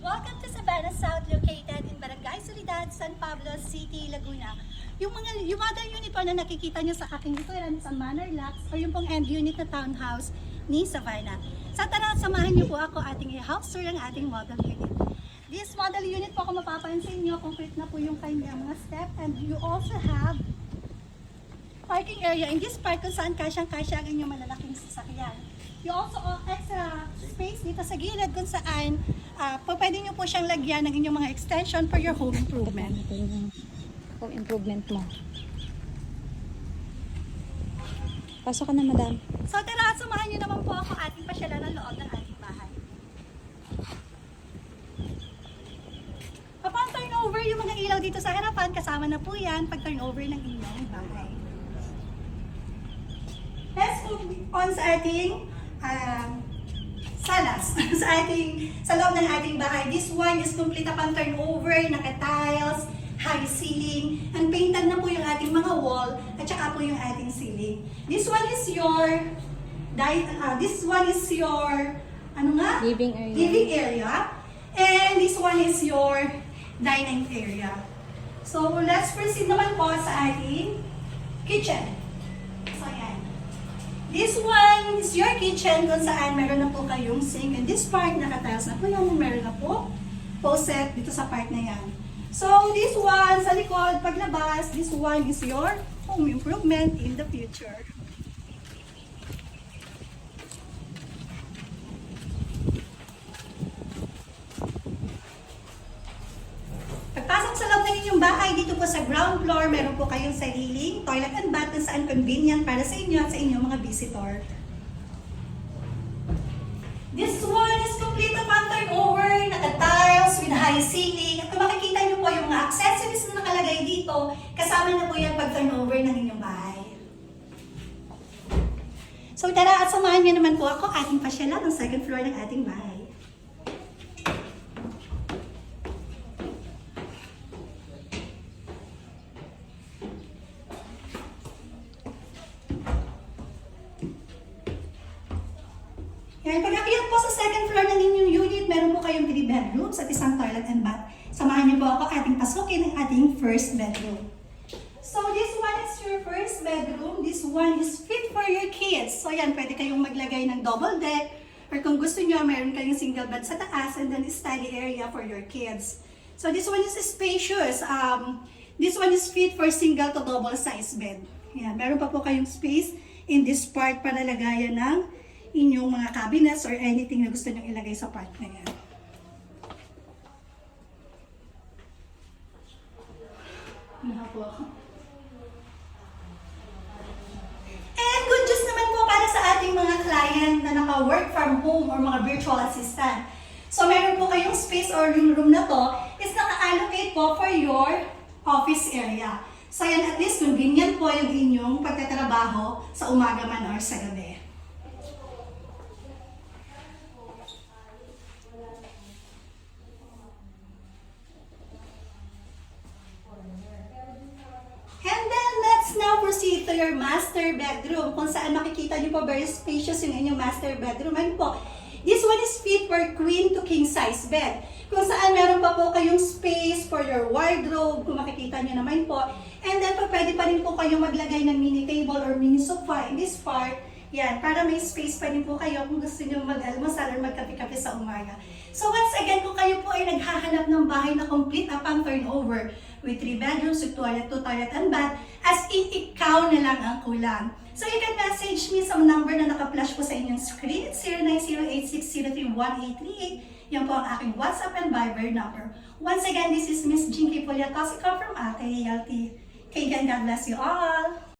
Welcome to Sabana South, located in Barangay Soledad, San Pablo City, Laguna. Yung mother unit po na nakikita nyo sa aking likuran sa Manor Lux o yung pong end unit na townhouse ni Savannah. Sa tara, samahan niyo po ako ating i-house tour ng ating model unit. This model unit po, kung mapapansin nyo, complete na po yung kanyang mga step, and you also have parking area in this part kung saan kasyang-kasya ang inyong malalaking sasakyan. You also extra space dito sa gilid kung saan pwede nyo po siyang lagyan ng inyong mga extension for your home improvement. Home improvement mo. Pasok ka na, madam. So tara, samahan nyo naman po ako ating pasyalan ng loob ng ating bahay. Upon turnover, yung mga ilaw dito sa harapan, kasama na po yan pag turnover ng inyong bahay. Let's move on sa ating salas. sa loob ng ating bahay. This one is complete upon turnover, naka-tiles, high ceiling, and painted na po yung ating mga wall, at saka po yung ating ceiling. This one is your Living area. living area, and this one is your dining area. So let's proceed naman po sa ating kitchen. So ayan. This one is your kitchen kung saan meron na po kayong sink, and this part naka-tiles na po yung meron na po faucet dito sa part na yan. So this one sa likod, paglabas, this one is your home improvement in the future. Pagpasok sa loob ng inyong bahay, dito po sa ground floor, meron po kayong sariling toilet and bath kung saan convenient para sa inyo at sa inyong mga visitor. This one is complete upon turnover, naka-tiles with high ceiling. At kung makikita nyo po yung mga accessories na nakalagay dito, kasama na po yan pag turnover ng inyong bahay. So tara at samahan nyo naman po ako ating pasyalan ng second floor ng ating bahay. Yan, pag-akyat po sa second floor ng inyong unit, meron po kayong 3 bedrooms at isang toilet and bath. Samahan niyo po ako ating pasukin ng ating first bedroom. So this one is your first bedroom. This one is fit for your kids. So yan, pwede kayong maglagay ng double deck, or kung gusto niyo, meron kayong single bed sa taas and then study area for your kids. So this one is spacious. This one is fit for single to double size bed. Yan, meron pa po kayong space in this part para lagayan ng inyong mga cabinets or anything na gusto nyo ilagay sa part na yan. And good news naman po para sa ating mga client na naka-work from home or mga virtual assistant. So meron po kayong space or yung room na to is naka-allocate po for your office area. So yan, at least convenient po yung inyong pagtatrabaho sa umaga man or sa gabi. And then, let's now proceed to your master bedroom, kung saan makikita niyo po very spacious yung inyong master bedroom. Ano po? This one is fit for queen to king size bed, kung saan meron pa po kayong space for your wardrobe, kung makikita niyo naman po. And then, pwede pa rin po kayong maglagay ng mini table or mini sofa in this part. Yan, para may space pa rin po kayo kung gusto niyo mag-almusal or magkape-kape sa umaga. So once again, kung kayo po ay naghahanap ng bahay na complete upon turnover with 3 bedrooms, with toilet, 2 toilet and bath, as in ikaw na lang ang kulang. So you can message me sa number na naka-flash po sa inyong screen, 0908603188. Yan po ang aking WhatsApp and Viber number. Once again, this is Miss Jinky Puliatosico from Ate Realty. God bless you all!